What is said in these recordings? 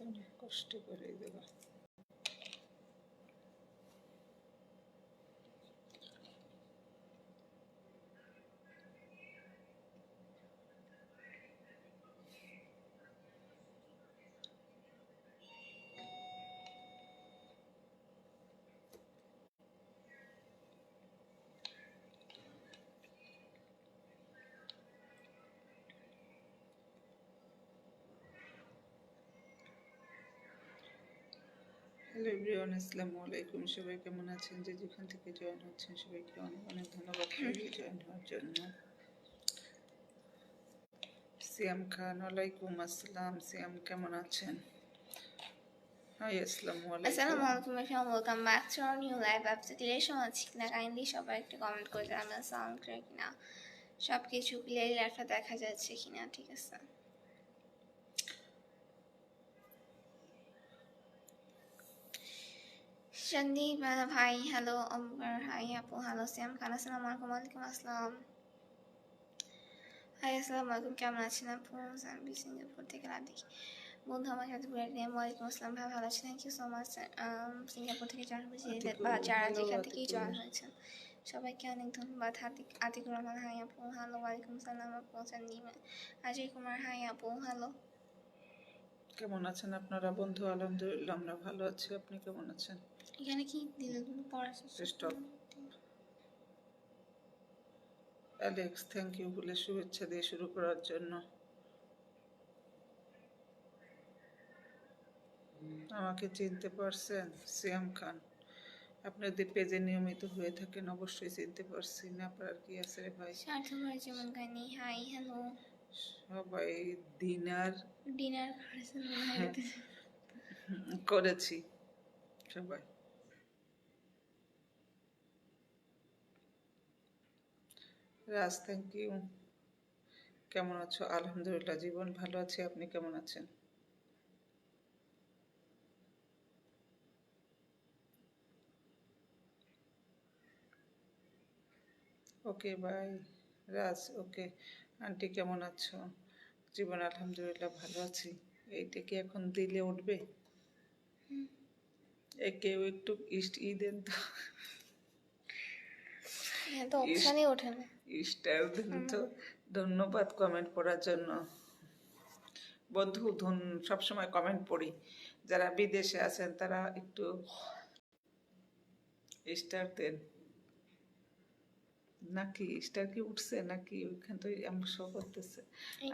অনেক কষ্ট করে দেবো। হ্যালো এভরিওয়ান, আসসালামু আলাইকুম। সবাই কেমন আছেন? যে যেখান থেকে জয়েন হচ্ছেন সবাইকে অনেক অনেক ধন্যবাদ জয়েন হওয়ার জন্য। সিয়াম খান, ওয়ালাইকুম আসসালাম। সিয়াম কেমন আছেন? হাই, আসসালামু আলাইকুম। Assalamu alaikum everyone, welcome back to our new live episode. Relation আছে কিনা কাইন্ডলি সবাই একটু কমেন্ট করে জানাবেন, সাউন্ড ক্লিয়ার কিনা, সব কিছু ক্লিয়ারলি লাইভটা দেখা যাচ্ছে কিনা। ঠিক আছে, সন্দীপ ভাই হ্যালো, অমর হাই আপু হ্যালো, সিয়াম খান আসসালামু আলাইকুম। ওয়ালাইকুম আসসালাম। হাই আসসালামু আলাইকুম, কেমন আছেন আপু? আমি সিঙ্গাপুর থেকে লাভ দেখি বন্ধু আমার সাথে পুরো নেম। ওয়ালাইকুম আসসালাম ভাই, ভালো আছেন? Thank you so much. Singapore থেকে জয়েন হয়েছি বা যারা যেখান থেকেই জয়েন হয়েছেন সবাইকে অনেক ধন্যবাদ। আতিকুর রহমান হাই আপু হ্যালো। ওয়ালাইকুম সালাম আপু। সন্দীপ অজয় কুমার হাই আপু হ্যালো। কেমন আছেন আপনারা বন্ধু? আলহামদুলিল্লাহ আমরা ভালো আছি। আপনি কেমন আছেন? এখানে কি দিলে স্টপ। অ্যালেক্স থ্যাংক ইউ বলে শুভেচ্ছা দিয়ে শুরু করার জন্য। আমাকে চিনতে পারছেন? সিয়াম খান, আপনাদের পেজে নিয়মিত হয়ে থাকেন, অবশ্যই চিনতে পারছি। না পারার কি আছে রে ভাই। স্বার্থপর যেমন গানি হাই হ্যালো। সবাই ডিনার করেছেন মনে হয়। করেছি সবাই। রাজ থ্যাংক ইউ। কেমন আছো? আলহামদুলিল্লাহ জীবন ভালো আছে। আপনি কেমন আছেন? ওকে বাই রাজ। ওকে আন্টি কেমন আছো? জীবন আলহামদুলিল্লাহ ভালো আছি। এইটা কি এখন দিলে উঠবে? কেউ একটু দেন তো। তো অপশানই ওঠে না। স্টার দেন তো। ধন্যবাদ কমেন্ট পড়ার জন্য বন্ধু। সবসময় কমেন্ট পড়ি। যারা বিদেশে আছেন তারা একটু স্টার দেন। নাকি স্টার কি উঠছে নাকি ওইখান থেকে আমার শো করতেছে?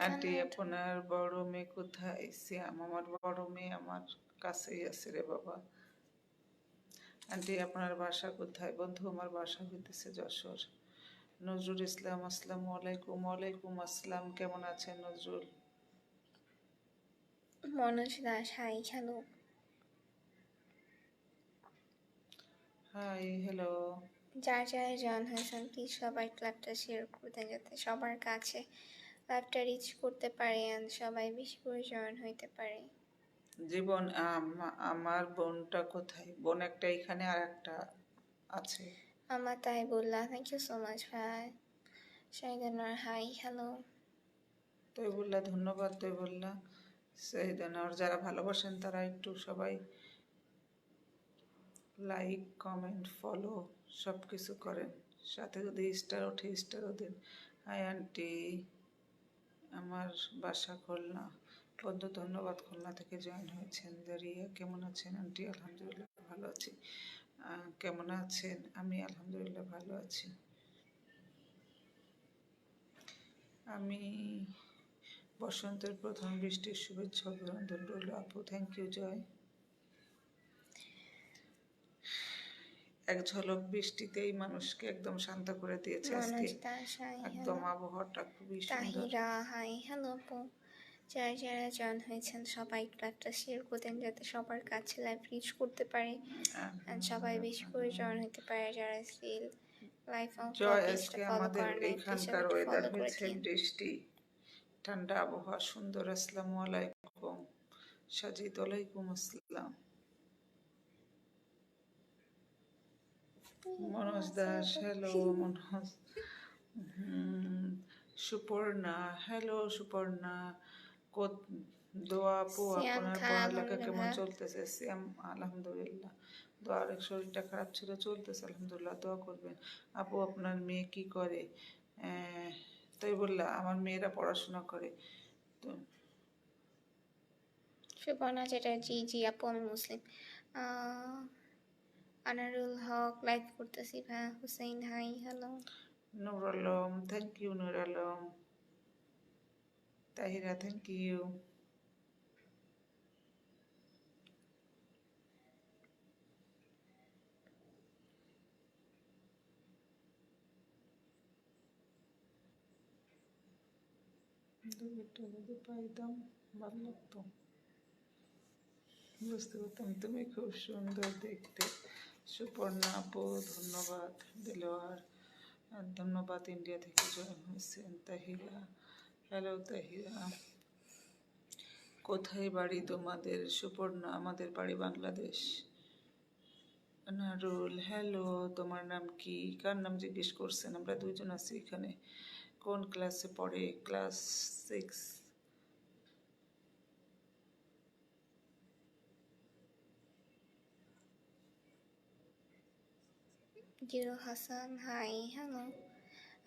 আন্টি আপনার বড় মেয়ে কোথায়? সিয়াম, আমার বড় মেয়ে আমার কাছেই আছে রে বাবা। আন্টি আপনার বাসা কোথায়? বন্ধু আমার বাসা হইতেছে যশোর। নজরুল ইসলাম আসসালামু আলাইকুম। ওয়ালাইকুম আসসালাম, কেমন আছেন Nazrul? Manoj Das hi hello. Hi hello. যার যারা জয়েন হয়েছেন প্লিজ সবাই লাইভটা শেয়ার করতেন যাতে সবার কাছে লাইভটা রিচ করতে পারে আর সবাই বেশি করে জয়েন হইতে পারে। জীবন আমার বোনটা কোথায়? বোন একটা এখানে আর একটা আছে। আমার তাই বললাম। থ্যাংক ইউ সো মাচ ভাই। শাহিদানার হাই হ্যালো। তুই বললা ধন্যবাদ। তুই বললা শাহিদানার যারা ভালোবাসেন তারা একটু সবাই লাইক কমেন্ট ফলো সব কিছু করেন। সাথে যদি স্টার ওঠে স্টারও দিন। হাই আন্টি, আমার বাসা খুলনা। বন্ধু ধন্যবাদ খুলনা থেকে জয়েন হয়েছেন। রিয়া কেমন আছেন? আন্টি আলহামদুলিল্লাহ ভালো আছি। কেমন আছেন? আমি আলহামদুলিল্লাহ ভালো আছি। আমি বসন্তের প্রথম বৃষ্টির শুভেচ্ছা অভিনন্দন রইল আপু। থ্যাংক ইউ জয়। এক ঝলক বৃষ্টিতেই মানুষকে একদম শান্ত করে দিয়েছে আজকে। একদম আবহাওয়াটা খুবই সুন্দর। তাহিরা হাই হ্যালো আপু। যারা যারা জয়েন হয়েছেন সবাই লাইভটা শেয়ার করতেন যাতে সবার কাছে লাইভ রিচ করতে পারে সবাই বেশি করে জয়েন হতে পারে। যারা স্টিল লাইভ জয়, আজকে আমাদের এখানকার ওয়েদার হয়েছে বৃষ্টি, ঠান্ডা আবহাওয়া, সুন্দর। আসসালামু আলাইকুম সাজিদ। ওয়ালাইকুম আসসালাম। মনোজ দাস হ্যালো মনোজ। সুপর্ণা হ্যালো সুপর্ণা। দোয়া আপু, সিয়াম আপনার খা পড়ালেখা আলহামদুলিল্লাহ কেমন ভাইয়া। চলতেছে? সিয়াম আলহামদুলিল্লাহ। দোয়া, অনেক শরীরটা খারাপ ছিল, চলতেছে আলহামদুলিল্লাহ, দোয়া করবেন। আপু আপনার মেয়ে কি করে? তাই বললা আমার মেয়েরা পড়াশোনা করে তো। সুপর্ণা চ্যাটার্জি, জি আপু আমি মুসলিম। আনারুল হক লাইভ করতেছি ভাইয়া। Hussain hi hello. Nur Alam, thank you Nur Alam. Tahira, thank you. দুইটা যদি পাইতাম ভালো লাগতো, বুঝতে পারতাম। তুমি খুব সুন্দর দেখতে সুপর্ণা আপু, ধন্যবাদ। দিলোয়ার, ধন্যবাদ। ইন্ডিয়া থেকে জয়েন হয়েছেন তাহিরা। হ্যালো তাহিরা, কোথায় বাড়ি তোমাদের? সুপর্ণা, আমাদের বাড়ি বাংলাদেশ। নারুল, হ্যালো, তোমার নাম কি? কার নাম জিজ্ঞেস করছেন? আমরা দুইজন আছি এখানে। কোন ক্লাসে পড়ে? Class 6। Zero Hasan hi hello.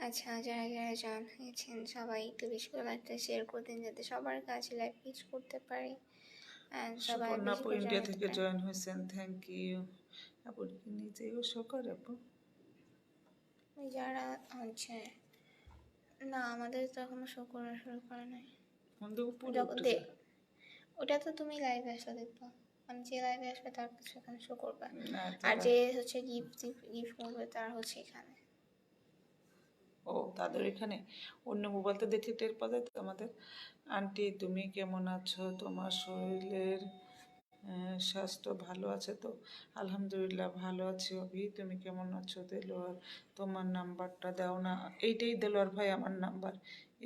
আচ্ছা, যারা যারা জয়েন হয়েছেন সবাই একটু বেশি করে লাইভটা শেয়ার করে দিন, যাতে সবার কাছে লাইভ রিচ করতে পারে অ্যান্ড সবাই সুপর্ণা বেশি আপু করে জয়েন ইন্ডিয়া হতে থেকে পারে। জয়েন হয়েছেন, থ্যাংক ইউ। আপু কি নিজেও শো করে আপু? যারা হচ্ছে না, আমাদের তো এখনো শো করা শুরু করে নাই। আমাদের উপরে যখন উঠে দে যায়। ওটা তো তুমি লাইভে আসলে দেখবা, মানে যে লাইভে আসবে তার কিছু এখানে শো করবে, না আর তারা, যে হচ্ছে গিফট গিফট করবে তার হচ্ছে এখানে। ও তাদের এখানে অন্য মোবাইলতে দেখে টের পাওয়া যায় তো আমাদের। আন্টি তুমি কেমন আছো? তোমার শরীরের স্বাস্থ্য ভালো আছে তো? আলহামদুলিল্লাহ ভালো আছি অভি, তুমি কেমন আছো? দেলোয়ার, তোমার নাম্বারটা দাও না। এইটাই দেলোয়ার ভাই আমার নাম্বার।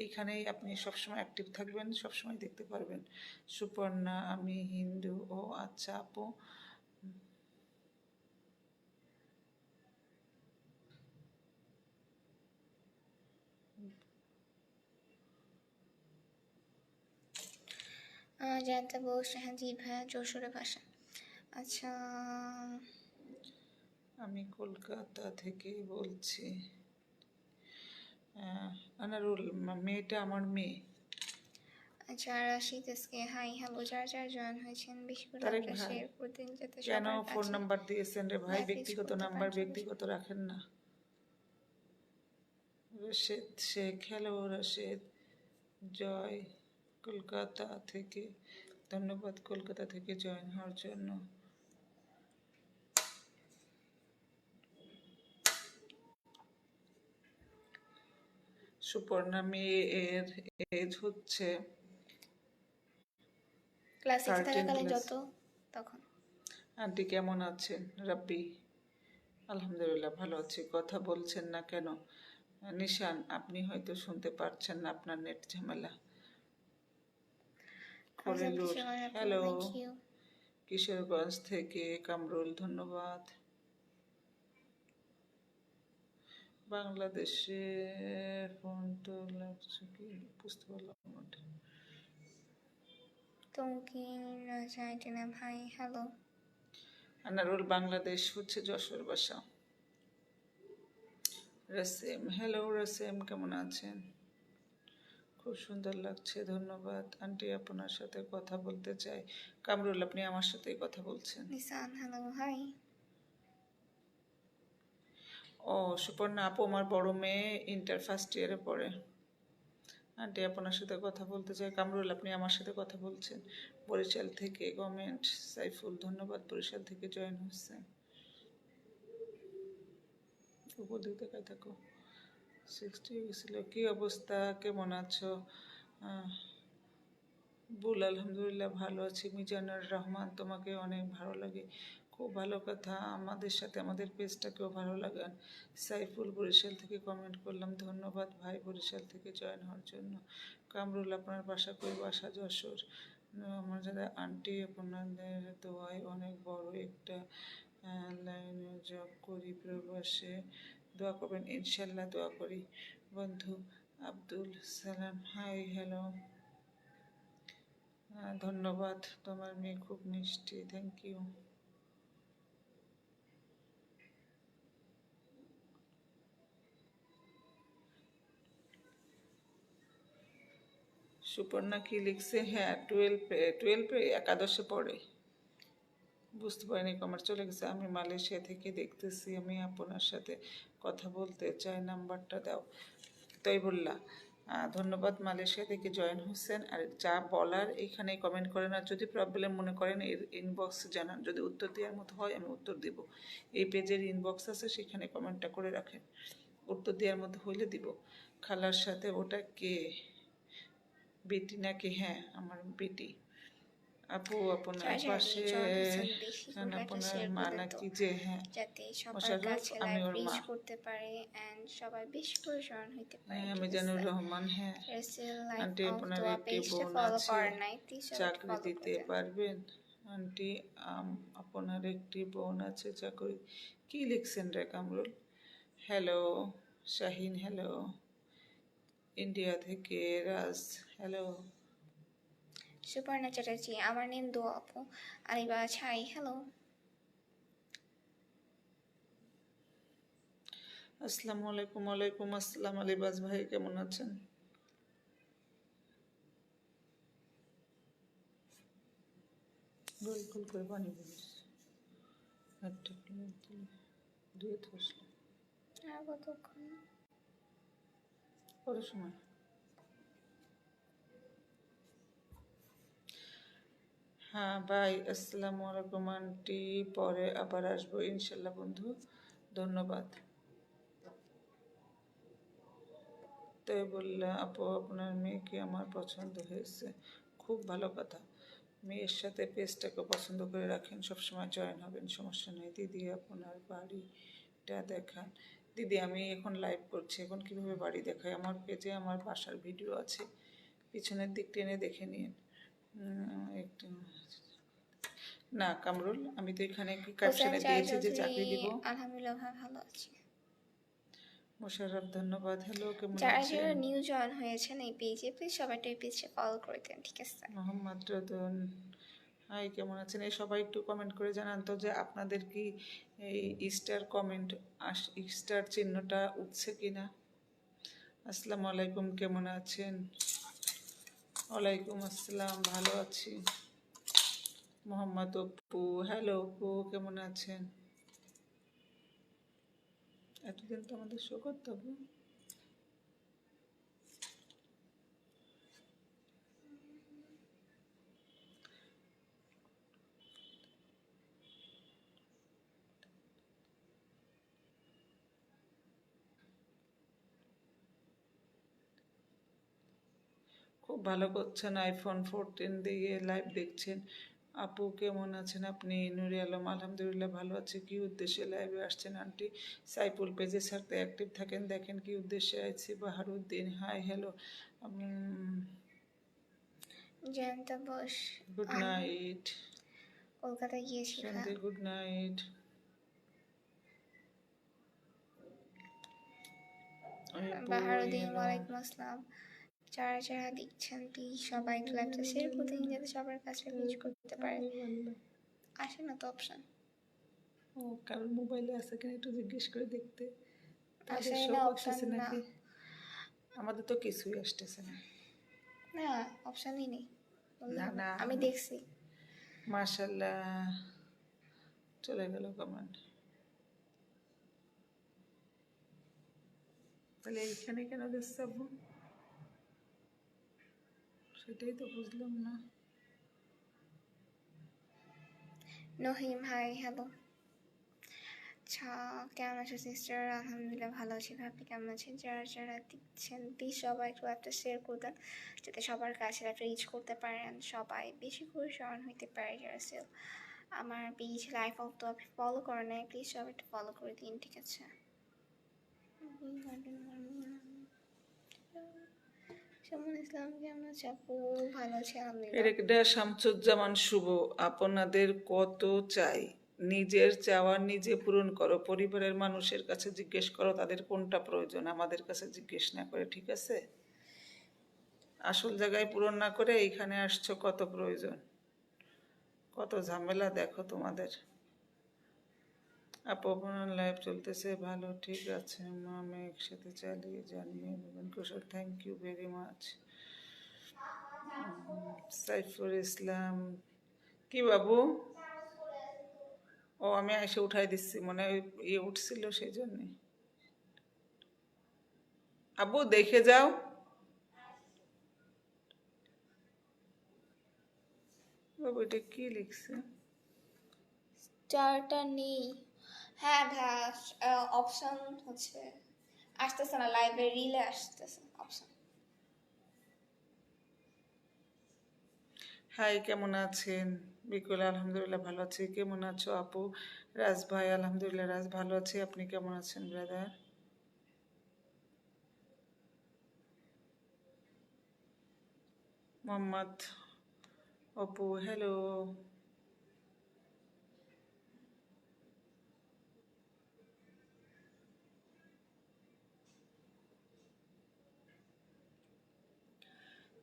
এইখানেই আপনি সবসময় অ্যাক্টিভ থাকবেন, সবসময় দেখতে পারবেন। সুপর্ণা, আমি হিন্দু। ও আচ্ছা আপু। জানতে বলছে হ্যাঁ জি ভাইয়া, যশোরের ভাষা। আচ্ছা, আমি কলকাতা থেকে বলছি। আনারুল, মেয়েটা আমার মেয়ে। আচ্ছা রাশিদ এসকে হাই হ্যালো। যারা যারা জয়েন হয়েছেন বেশি করে তারেক লাইভটা ভাই, শেয়ার করে দিন, যাতে কেন সবার ফোন কাছে নাম্বার দিয়েছেন রে ভাই? লাইভ রিচ ব্যক্তিগত করতে নাম্বার পারেন সবাই। ব্যক্তিগত রাখেন না। রশিদ শেখ, হ্যালো রশিদ। জয়, কলকাতা থেকে, ধন্যবাদ কলকাতা থেকে জয়েন হওয়ার জন্য। সুপর্ণা মেয়ের এজ হচ্ছে ক্লাস 6 13 থাকাকালীন প্লাস। যত তখন। আন্টি কেমন আছেন? রাব্বি, আলহামদুলিল্লাহ ভালো আছি। কথা বলছেন না কেন? নিশান, আপনি হয়তো শুনতে পারছেন না, আপনার নেট ঝামেলা। রমজান খলিলুর, কিশোর আপু হ্যালো। Thank you. কিশোরগঞ্জ থেকে কামরুল, ধন্যবাদ। বাংলাদেশে ফোন তো লাগছে কি বুঝতে পারলাম না। তঙ্কিন চাইটিনা ভাই হ্যালো। আনারুল, বাংলাদেশ হচ্ছে যশোর বাসা। রাসেম, হ্যালো রাসেম, কেমন আছেন? খুব সুন্দর লাগছে, ধন্যবাদ। আন্টি আপনার সাথে কথা বলতে চাই। কামরুল, আপনি আমার সাথেই কথা বলছেন। Nisan hello hi. ও সুপর্ণা আপু, আমার বড় মেয়ে ইন্টার ফার্স্ট ইয়ারে পড়ে। আন্টি আপনার সাথে কথা বলতে চাই। কামরুল, আপনি আমার সাথে কথা বলছেন। বরিশাল থেকে কমেন্ট। সাইফুল, ধন্যবাদ, বরিশাল থেকে জয়েন হচ্ছেন। উপর দিক দেখায় থাকো। 60 গেছিল। কি অবস্থা, কেমন আছো? বুল, আলহামদুলিল্লাহ ভালো আছি। মিজানুর রহমান, তোমাকে অনেক ভালো লাগে, খুব ভালো কথা। আমাদের সাথে আমাদের পেজটাকেও ভালো লাগান। সাইফুল, বরিশাল থেকে কমেন্ট করলাম, ধন্যবাদ ভাই বরিশাল থেকে জয়েন হওয়ার জন্য। কামরুল, আপনার বাসা কই? বাসা যশোর। আমার যারা আন্টি, আপনাদের দোয়ায় অনেক বড় একটা লাইনে জব করি প্রবাসে, দোয়া করবেন। ইনশাল্লাহ দোয়া করি। বন্ধু আব্দুল সালাম, হাই হ্যালো। ধন্যবাদ, তোমার মেয়ে খুব মিষ্টি, থ্যাংক ইউ। সুপর্ণা কি লিখছে? হ্যাঁ, 12 একাদশে পড়ে। বুঝতে পারিনি, কমার চলে গেছে। আমি মালয়েশিয়া থেকে দেখতেছি, আমি আপনার সাথে কথা বলতে চাই, নাম্বারটা দাও। তাই বললা, ধন্যবাদ, মালয়েশিয়া থেকে জয়েন হোসেন। আর যা বলার এইখানে কমেন্ট করেন, আর যদি প্রবলেম মনে করেন এর ইনবক্সে জানান, যদি উত্তর দেওয়ার মতো হয় আমি উত্তর দিব। এই পেজের ইনবক্স আছে, সেখানে কমেন্টটা করে রাখেন, উত্তর দেওয়ার মতো হইলে দিব। খালার সাথে ওটা কে, বেটি নাকি? হ্যাঁ, আমার বেটি। আপু আপনার পাশে আপনার মা নাকি? যে হ্যাঁ, যাতে সবার মোশাররফ, কাছে আমি লাইভ ওর রিচ মা। করতে পারে এন্ড সবাই বেশি করে জয়েন হইতে পারে। হ্যাঁ, মিজানুর রহমান। হ্যাঁ, রাসেল লাইভ আন্টি অফ আপনার দোয়া একটি পেজটা বোন ফলো আছে, করেন নাই, প্লিজ সবাই চাকরি ফলো দিতে করে দেন। পারবেন? আন্টি আপনার একটি বোন আছে, চাকরি। কি লিখছেন রে Kamrul? Hello Shahin, hello. India থেকে রাজ, হ্যালো। সুপর্ণা চ্যাটার্জি, আমার নেম দোয়া আপু। আলিবা ছাই, হ্যালো। আসসালামু আলাইকুম। ওয়ালাইকুম আসসালাম। আলিবাজ ভাই কেমন আছেন? গোল গোল করে পানি বলিস, একটা প্লেট দিলে দিয়ে ধসলো। আর কতক্ষণ? পরে সময়। হ্যাঁ ভাই, আসসালামু আলাইকুম আন্টি, পরে আবার আসবো ইনশাল্লাহ বন্ধু, ধন্যবাদ। তাই বললে আপু আপনার মেয়েকে আমার পছন্দ হয়েছে, খুব ভালো কথা। মেয়ের সাথে পেজটাকে পছন্দ করে রাখেন, সবসময় জয়েন হবেন, সমস্যা নেই। দিদি আপনার বাড়িটা দেখান। দিদি আমি এখন লাইভ করছি, এখন কিভাবে বাড়ি দেখাই? আমার পেজে আমার বাসার ভিডিও আছে, পিছনের দিক টেনে দেখে নিন। একটু না কামরুল, আমি তো এখানে কি ক্যাপশনে দিয়েছি যে চাকরি দিব। আলহামদুলিল্লাহ ভালো আছি। মোশাররফ ধন্যবাদ, হ্যালো কেমন যারা আছেন? যারা নিউ জয়েন হয়েছেন এই পেজে, প্লিজ সবাই এই পেজটা ফলো করে দেন, ঠিক আছে? মোহাম্মদ রতন, হাই কেমন আছেন? এই সবাই একটু কমেন্ট করে জানান তো যে আপনাদের কি এই স্টার কমেন্ট স্টার চিহ্নটা উঠছে কিনা। আসসালামু আলাইকুম, কেমন আছেন? ওয়ালাইকুম আসসালাম, ভালো আছি। মোহাম্মদ অপু, হ্যালো অপু কেমন আছেন? এতদিন তো আমাদের শো করতে হবে। খুব ভালো করছেন, আইফোন 14 দিয়ে লাইভ দেখছেন। আপু কেমন আছেন আপনি? নুরি আলম, আলহামদুলিল্লাহ ভালো আছে। কি উদ্দেশ্যে লাইভে আসছেন আন্টি? সাইফুল পেজের সাথে অ্যাক্টিভ থাকেন, দেখেন কি উদ্দেশ্যে আছি। Baharuddin, hi hello. Jayanta Bose, good night. কলকাতায় গিয়েছি। সন্ধে, গুড নাইট। বাহারুদ্দিন, ওয়ালাইকুম আসসালাম। যারা যারা দেখছেন প্লিজ সবাই একটু লাইভটা শেয়ার করতে দিন, যাতে সবার কাছে রিচ করতে পারে। আসে না তো অপশন? ও কারোর মোবাইলে আছে কিনা একটু জিজ্ঞেস করে দেখতে, তাদের আসে শো না অপশন করতেছে না? নাকি? আমাদের তো কিছুই আসতেছে না। না অপশনই নেই। না না, আমি দেখছি। মাশাল্লাহ, চলে গেল কমেন্ট। তাহলে এইখানে কেন দিচ্ছে আপু? সেটাই তো বুঝলাম না। নহিম, হাই হ্যালো। আচ্ছা, কেমন আছো সিস্টার? আলহামদুলিল্লাহ ভালো আছি। ভাবি কেমন আছেন? যারা যারা দেখছেন প্লিজ সবাই একটু একটা শেয়ার করে দেন, যাতে সবার কাছে একটা রিচ করতে পারেন, সবাই বেশি করে জয়েন হইতে পারে। যারা সেল আমার পেজ লাইফ অফ তো আপনি ফলো করেন নাই, প্লিজ সবাই একটু ফলো করে দিন, ঠিক আছে? শামুন ইসলাম কেমন আছে আপু? ভালো আছে আলহামদুলিল্লাহ। এরেকডা শামসুজ্জামান শুভ, আপনাদের কত চাই? নিজের চাওয়া নিজে পূরণ করো, পরিবারের মানুষের কাছে জিজ্ঞেস করো তাদের কোনটা প্রয়োজন, আমাদের কাছে জিজ্ঞেস না করে, ঠিক আছে? আসল জায়গায় পূরণ না করে এইখানে আসছো, কত প্রয়োজন, কত ঝামেলা দেখো তোমাদের। আপু আপনার লাইভ চলতেছে ভালো, ঠিক আছে আমি একসাথে চালিয়ে জানিয়ে দেবেন Kushal, thank you very much. Saiful Islam, কি বাবু? ও আমি এসে উঠাই দিচ্ছি, মনে হয় ইয়ে উঠছিল সেই জন্যে। আব্বু দেখে যাও। বাবু এটা কি লিখছে? স্টারটা নেই। হ্যাঁ ভাইয়া, অপশন হচ্ছে আসতেছে না, লাইভে রিলে আসতেছে অপশন। হাই কেমন আছেন? বিকুল আলহামদুলিল্লাহ ভালো আছি, কেমন আছো আপু? রাজ ভাই আলহামদুলিল্লাহ রাজ ভালো আছি, আপনি কেমন আছেন ব্রাদার? মোহাম্মদ অপু হ্যালো।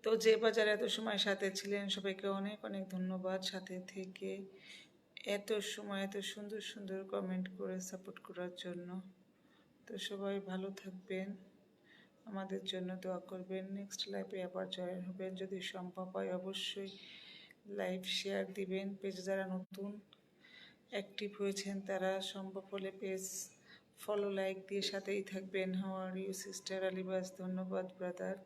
তো যে বাজার এত সময় সাথে ছিলেন সবাইকে অনেক অনেক ধন্যবাদ, সাথে থেকে এত সময় এত সুন্দর সুন্দর কমেন্ট করে সাপোর্ট করার জন্য। তো সবাই ভালো থাকবেন, আমাদের জন্য দোয়া করবেন, নেক্সট লাইভে আবার জয়েন হবেন যদি সম্ভব হয়, অবশ্যই লাইভ শেয়ার দিবেন। পেজে যারা নতুন অ্যাক্টিভ হয়েছেন তারা সম্ভব হলে পেজ ফলো লাইক দিয়ে সাথেই থাকবেন। How are you sister Alibas, ধন্যবাদ ব্রাদার,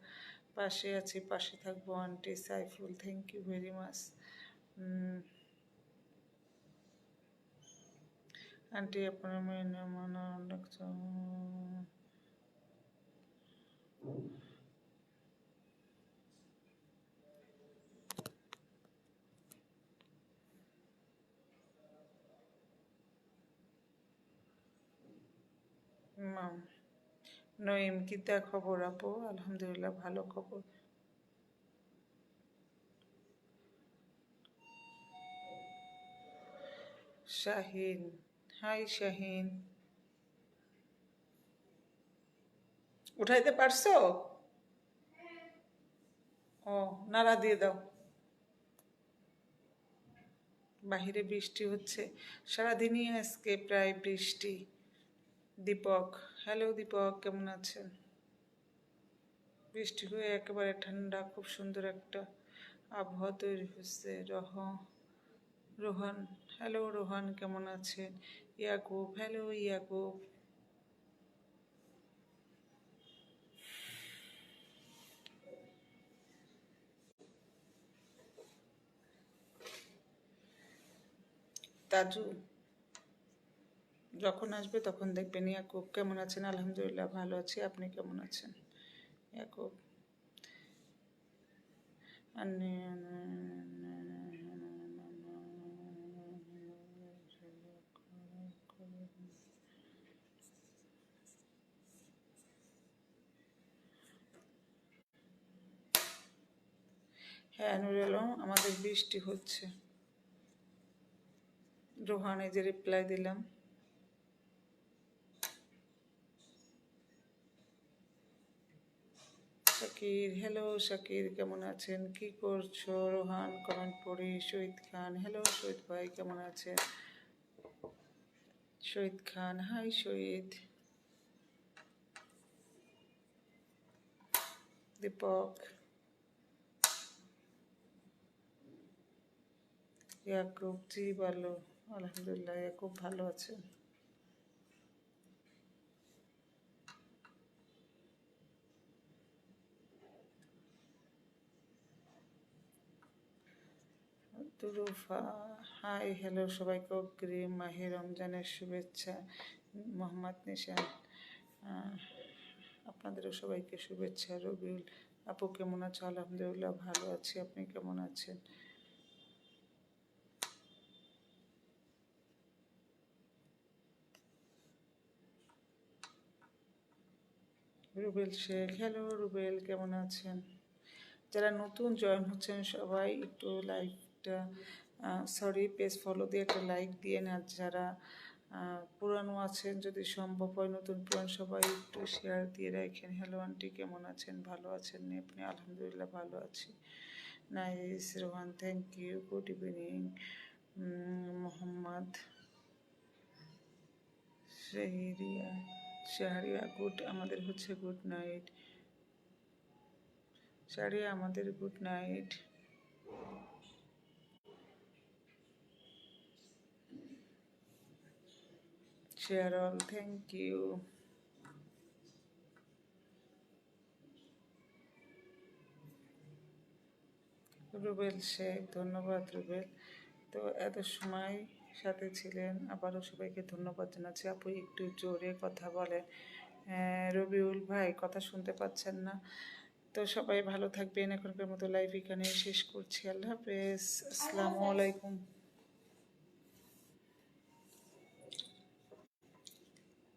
পাশে আছি পাশে থাকবো। Auntie Saiful thank you very much. Auntie আপনার মেয়ে মনে অনেক নইম কিতা খবর আপু? আলহামদুলিল্লাহ ভালো খবর। শাহিন, হাই শাহিন, উঠাইতে পারছো? ও নাড়া দিয়ে দাও। বাহিরে বৃষ্টি হচ্ছে, সারাদিনই আজকে প্রায় বৃষ্টি। দীপক, হ্যালো দীপক কেমন আছেন? বৃষ্টি হয়ে একেবারে ঠান্ডা, খুব সুন্দর একটা আবহাওয়া তৈরি হচ্ছে। রোহান, হ্যালো রোহান কেমন আছেন? ইয়াকুব, হ্যালো ইয়াকুব। তাজু, যখন আসবে তখন দেখবেন। ইয়াকুব কেমন আছেন? আলহামদুলিল্লাহ ভালো আছি, আপনি কেমন আছেন? ইয়াকুব হ্যাঁ নুরুল, আমাদের বৃষ্টি হচ্ছে। রোহান এই যে রিপ্লাই দিলাম। শাকির, হ্যালো শাকির কেমন আছেন? কি করছো? রোহান কমেন্ট পড়ি। শহীদ খান, হ্যালো শহীদ ভাই কেমন আছেন? শহীদ খান, হাই শহীদ। দীপক, ইয়াকুব, জি ভালো আলহামদুলিল্লাহ, ইয়াকুব ভালো আছেন। তুরুফা, হাই হ্যালো সবাইকে অগ্রিম মাহে রমজানের শুভেচ্ছা। মোহাম্মদ নিশান, আপনাদেরও সবাইকে শুভেচ্ছা। রবিউল আপু কেমন আছো? আলহামদুলিল্লাহ ভালো আছি, আপনি কেমন আছেন? রুবেল শেখ, হ্যালো রুবেল কেমন আছেন? যারা নতুন জয়েন হচ্ছেন সবাই একটু লাইকটা, সরি পেজ ফলো দিয়ে একটা লাইক দিয়ে না, যারা পুরানো আছেন যদি সম্ভব হয় নতুন পুরান সবাই একটু শেয়ার দিয়ে রাখেন। হ্যালো আন্টি, কেমন আছেন? ভালো আছেন? আপনি? আলহামদুলিল্লাহ ভালো আছি। Nice Rohan, thank you. Good evening Mohammad Shahriya. Shahriya good, আমাদের হচ্ছে গুড নাইট। শাহরিয়া আমাদের good night. Share all, thank you. Rubel Sheikh, ধন্যবাদ রুবেল। তো এত সময় সাথে ছিলেন, আবারও সবাইকে ধন্যবাদ জানাচ্ছি। আপু একটু জোরে কথা বলেন। রবিউল ভাই কথা শুনতে পাচ্ছেন না? তো সবাই ভালো থাকবেন। এখনকার মতো লাইভ এখানে শেষ করছি। আল্লাহ হাফেজ, আসসালামু আলাইকুম।